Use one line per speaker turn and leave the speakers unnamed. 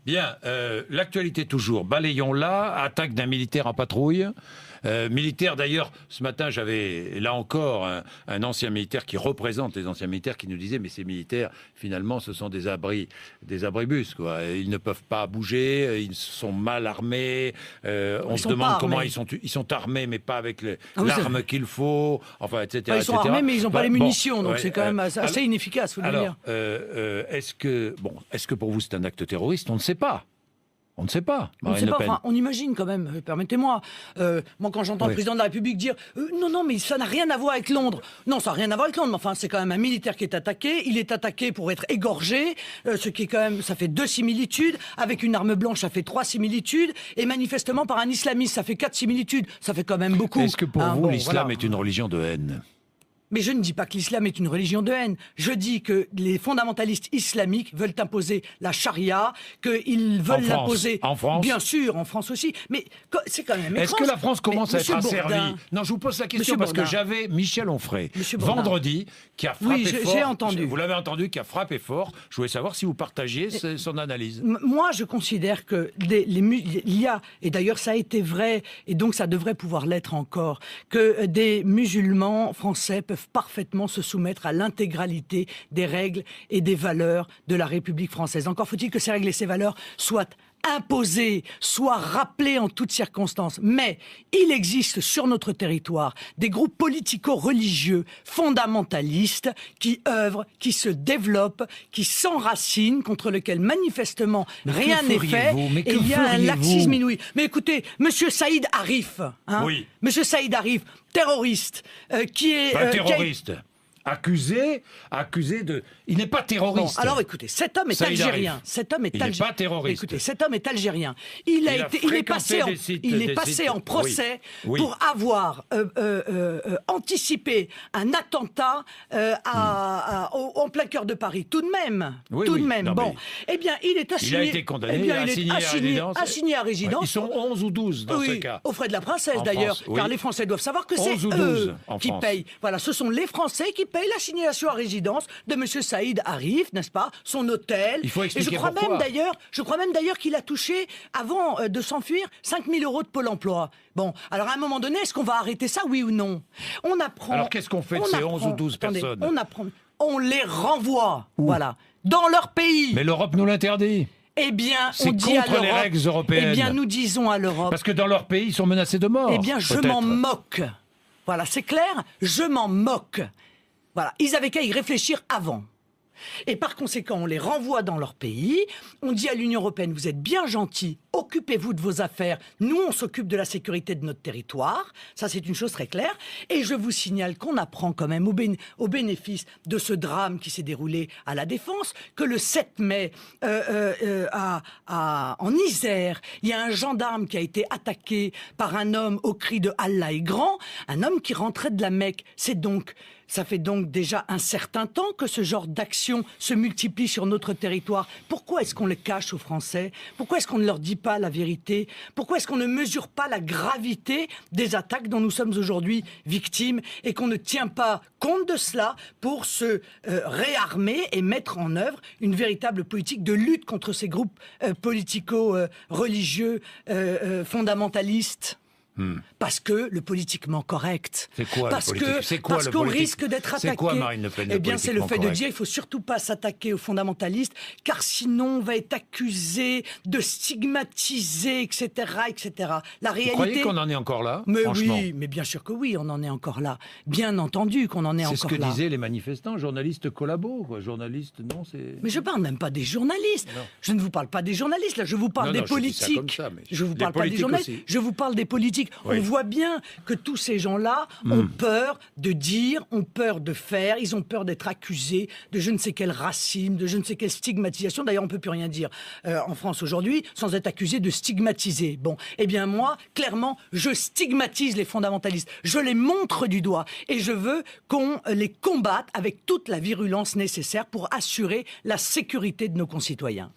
Bien, l'actualité toujours. Balayons-la, attaque d'un militaire en patrouille. Militaire d'ailleurs, ce matin j'avais là encore un ancien militaire qui représente les anciens militaires qui nous disait mais ces militaires finalement ce sont des abribus quoi. Ils ne peuvent pas bouger, ils sont mal armés, on se demande comment ils sont armés mais pas avec l'arme qu'il faut, enfin etc.
Ils sont armés mais ils n'ont pas les munitions donc c'est quand même assez inefficace, faut le dire.
Est-ce que pour vous c'est un acte terroriste? On ne sait pas. On ne sait pas.
On ne sait pas, enfin, on imagine quand même, permettez-moi. Moi, quand j'entends le président de la République dire non, mais ça n'a rien à voir avec Londres. Non, ça n'a rien à voir avec Londres, mais enfin, c'est quand même un militaire qui est attaqué. Il est attaqué pour être égorgé, ce qui est quand même, ça fait 2 similitudes. Avec une arme blanche, ça fait 3 similitudes. Et manifestement, par un islamiste, ça fait 4 similitudes. Ça fait quand même beaucoup.
Est-ce que pour vous, l'islam est une religion de haine ?
Mais je ne dis pas que l'islam est une religion de haine. Je dis que les fondamentalistes islamiques veulent imposer la charia, qu'ils veulent l'imposer.
En France ?
Bien sûr, en France aussi. Mais c'est quand même étrange.
Est-ce que la France commence à être asservie ? Non, je vous pose la question parce que j'avais Michel Onfray, vendredi, qui a frappé fort.
Oui, j'ai entendu.
Vous l'avez entendu, qui a frappé fort. Je voulais savoir si vous partagiez son analyse.
Moi, je considère que il y a, et d'ailleurs ça a été vrai, et donc ça devrait pouvoir l'être encore, que des musulmans français peuvent parfaitement se soumettre à l'intégralité des règles et des valeurs de la République française. Encore faut-il que ces règles et ces valeurs soient imposées, soient rappelées en toutes circonstances. Mais il existe sur notre territoire des groupes politico-religieux fondamentalistes qui œuvrent, qui se développent, qui s'enracinent, contre lesquels manifestement rien n'est fait. Et il y a un laxisme inouï. Mais écoutez, Monsieur Saïd Arif, Monsieur Saïd Arif, terroriste, qui est...
terroriste accusé de... Il n'est pas terroriste.
Bon, alors écoutez, cet homme est algérien.
Il n'est pas terroriste.
Écoutez, cet homme est algérien. Il est passé en procès pour avoir anticipé un attentat en plein cœur de Paris. Tout de même. Bon, eh bien, il est assigné...
Il a été condamné,
assigné à résidence.
Ils sont 11 ou 12 dans ce cas.
Aux frais de la princesse d'ailleurs, car les Français doivent savoir que c'est eux qui payent. Voilà, ce sont les Français qui payent l'assignation à résidence de M. Saïd Arif, n'est-ce pas, son hôtel.
Il faut expliquer
et je crois même d'ailleurs qu'il a touché, avant de s'enfuir, 5 000 € de Pôle emploi. Bon, alors à un moment donné, est-ce qu'on va arrêter ça, oui ou non? On apprend...
Alors qu'est-ce qu'on fait de ces 11 ou 12 personnes?
On les renvoie, voilà, dans leur pays.
Mais l'Europe nous l'interdit.
Eh bien,
c'est contre les règles européennes.
Eh bien, nous disons à l'Europe...
Parce que dans leur pays, ils sont menacés de mort.
Eh bien, je m'en moque. Voilà, c'est clair, je m'en moque. Voilà, ils avaient qu'à y réfléchir avant. Et par conséquent, on les renvoie dans leur pays. On dit à l'Union européenne, vous êtes bien gentils, occupez-vous de vos affaires. Nous, on s'occupe de la sécurité de notre territoire. Ça, c'est une chose très claire. Et je vous signale qu'on apprend quand même au bénéfice de ce drame qui s'est déroulé à La Défense, que le 7 mai, en Isère, il y a un gendarme qui a été attaqué par un homme au cri de Allah est grand, un homme qui rentrait de la Mecque. Ça fait donc déjà un certain temps que ce genre d'action se multiplie sur notre territoire. Pourquoi est-ce qu'on les cache aux Français? Pourquoi est-ce qu'on ne leur dit pas la vérité? Pourquoi est-ce qu'on ne mesure pas la gravité des attaques dont nous sommes aujourd'hui victimes et qu'on ne tient pas compte de cela pour se réarmer et mettre en œuvre une véritable politique de lutte contre ces groupes politico-religieux fondamentalistes? Parce que le politiquement correct.
C'est quoi
parce qu'on risque d'être attaqué.
C'est quoi, Marine Le Pen?
Eh bien, c'est le fait de dire il faut surtout pas s'attaquer aux fondamentalistes, car sinon on va être accusé de stigmatiser, etc., etc. La réalité. Vous
croyez qu'on en est encore là?
Mais oui, mais bien sûr que oui, on en est encore là. Bien entendu qu'on en est encore là.
C'est ce que disaient les manifestants, journalistes collabos, quoi. Journalistes, non, c'est.
Mais je parle même pas des journalistes. Non. Je ne vous parle pas des journalistes. Là, je vous parle des politiques. Je vous parle pas des journalistes. Aussi. Je vous parle des politiques. Oui. On voit bien que tous ces gens-là ont peur de dire, ont peur de faire, ils ont peur d'être accusés de je ne sais quel racisme, de je ne sais quelle stigmatisation. D'ailleurs, on ne peut plus rien dire en France aujourd'hui sans être accusé de stigmatiser. Bon, eh bien moi, clairement, je stigmatise les fondamentalistes. Je les montre du doigt et je veux qu'on les combatte avec toute la virulence nécessaire pour assurer la sécurité de nos concitoyens.